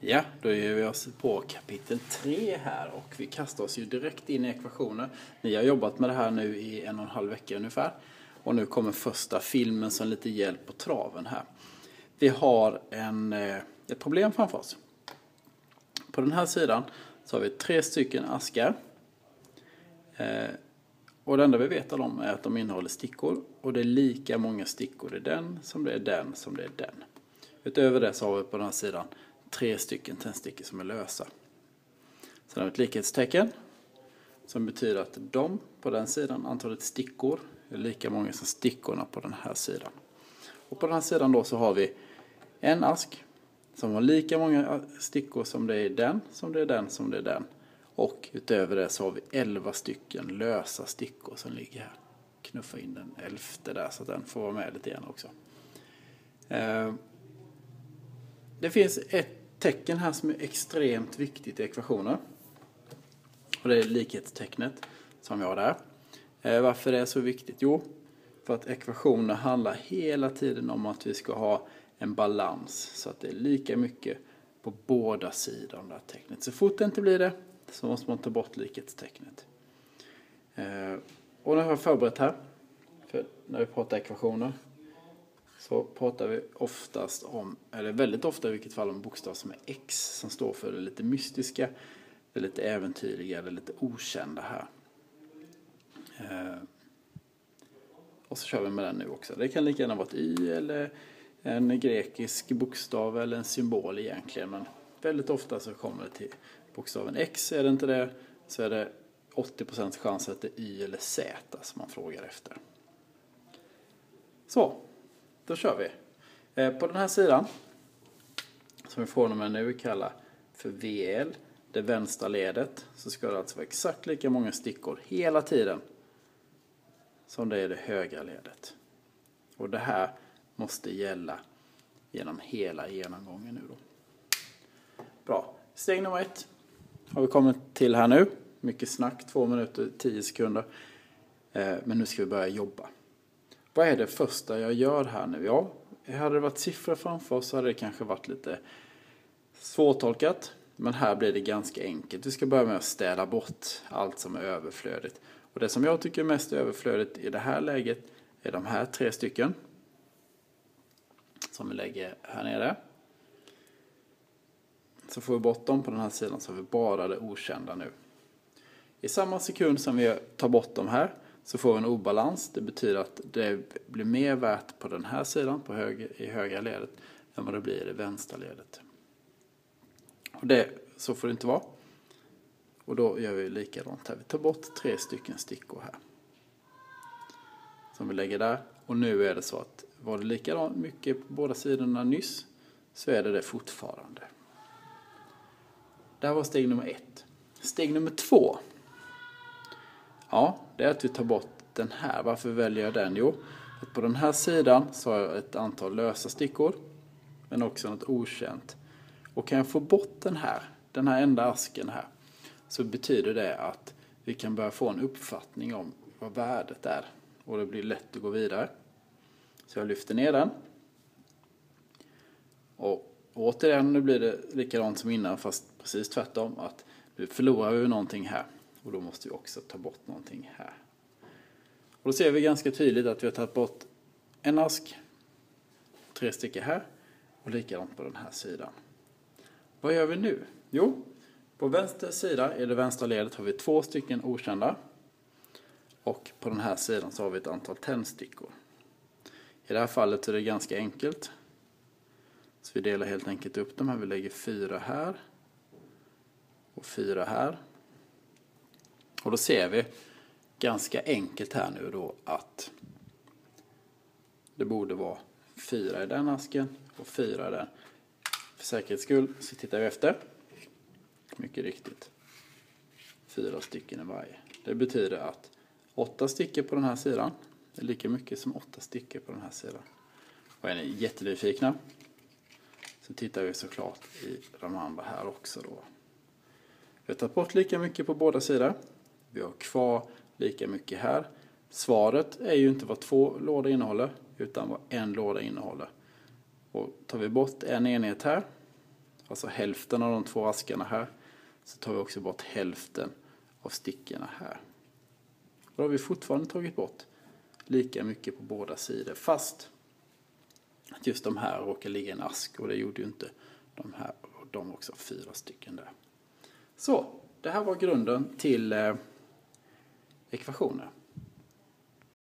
Ja, då ger vi oss på kapitel 3 här och vi kastar oss ju direkt in i ekvationer. Ni har jobbat med det här nu i 1,5 vecka ungefär. Och nu kommer första filmen som lite hjälp på traven här. Vi har ett problem framför oss. På den här sidan så har vi 3 stycken askar. Och det enda vi vet om är att de innehåller stickor. Och det är lika många stickor i den som det är den som det är den. Utöver det så har vi på den här sidan 3 stycken tändstickor som är lösa. Sen har vi ett likhetstecken som betyder att de på den sidan, antalet stickor, är lika många som stickorna på den här sidan. Och på den här sidan då så har vi en ask som har lika många stickor som det är den, som det är den, som det är den. Och utöver det så har vi 11 stycken lösa stickor som ligger här. Knuffa in den 11:e där så att den får vara med lite grann också. Det finns ett tecken här som är extremt viktigt i ekvationer. Och det är likhetstecknet som vi har där. Varför är det så viktigt? Jo, för att ekvationer handlar hela tiden om att vi ska ha en balans. Så att det är lika mycket på båda sidor av det här tecknet. Så fort det inte blir det så måste man ta bort likhetstecknet. Och nu har jag förberett här. För när vi pratar ekvationer så pratar vi oftast om, eller väldigt ofta i vilket fall, om bokstav som är X som står för det lite mystiska, det lite äventyrliga, det lite okända här. Och så kör vi med den nu också. Det kan lika gärna vara ett Y eller en grekisk bokstav eller en symbol egentligen. Men väldigt ofta så kommer det till bokstaven X. Är det inte det så är det 80% chans att det är Y eller Z som man frågar efter. Så, då kör vi. På den här sidan som vi får med nu kallar för VL, det vänstra ledet, så ska det alltså vara exakt lika många stickor hela tiden som det är det högra ledet. Och det här måste gälla genom hela genomgången nu då. Bra. Steg nummer 1 har vi kommit till här nu. Mycket snack, 2 minuter, 10 sekunder. Men nu ska vi börja jobba. Vad är det första jag gör här nu? Ja, hade det varit siffror framför oss så hade det kanske varit lite svårtolkat. Men här blir det ganska enkelt. Vi ska börja med att städa bort allt som är överflödigt. Och det som jag tycker är mest överflödigt i det här läget är de här 3 stycken. Som vi lägger här nere. Så får vi bort dem på den här sidan så har vi bara det okända nu. I samma sekund som vi tar bort dem här så får vi en obalans. Det betyder att det blir mer värt på den här sidan i högra ledet än vad det blir i det vänstra ledet. Och så får det inte vara. Och då gör vi likadant här. Vi tar bort 3 stycken stickor här. Som vi lägger där. Och nu är det så att var det likadant mycket på båda sidorna nyss så är det fortfarande. Det här var steg nummer 1. Steg nummer 2. Ja, det är att vi tar bort den här. Varför väljer jag den? Jo, att på den här sidan så har jag ett antal lösa stickor. Men också något okänt. Och kan jag få bort den här enda asken här, så betyder det att vi kan börja få en uppfattning om vad värdet är. Och det blir lätt att gå vidare. Så jag lyfter ner den. Och återigen, nu blir det likadant som innan, fast precis tvärtom. Att nu förlorar vi någonting här. Och då måste vi också ta bort någonting här. Och då ser vi ganska tydligt att vi har tagit bort en ask, 3 stickor här och likadant på den här sidan. Vad gör vi nu? Jo, på vänster sida i det vänstra ledet har vi 2 stycken okända. Och på den här sidan så har vi ett antal tändstickor. I det här fallet är det ganska enkelt. Så vi delar helt enkelt upp dem här. Vi lägger 4 här och 4 här. Och då ser vi ganska enkelt här nu då att det borde vara 4 i den asken och 4 i den. För säkerhets skull så tittar vi efter. Mycket riktigt. 4 stycken i varje. Det betyder att 8 stickor på den här sidan är lika mycket som 8 stickor på den här sidan. Och är ni jättenyfikna så tittar vi såklart i de andra här också då. Vi har tagit bort lika mycket på båda sidor. Vi har kvar lika mycket här. Svaret är ju inte vad 2 lådor innehåller utan vad en låda innehåller. Och tar vi bort en enhet här alltså hälften av de 2 askarna här, så tar vi också bort hälften av stickorna här. Och då har vi fortfarande tagit bort lika mycket på båda sidor, fast att just de här råkar ligga i en ask, och det gjorde ju inte de här, och de också 4 stycken där. Så, det här var grunden till ekvationer.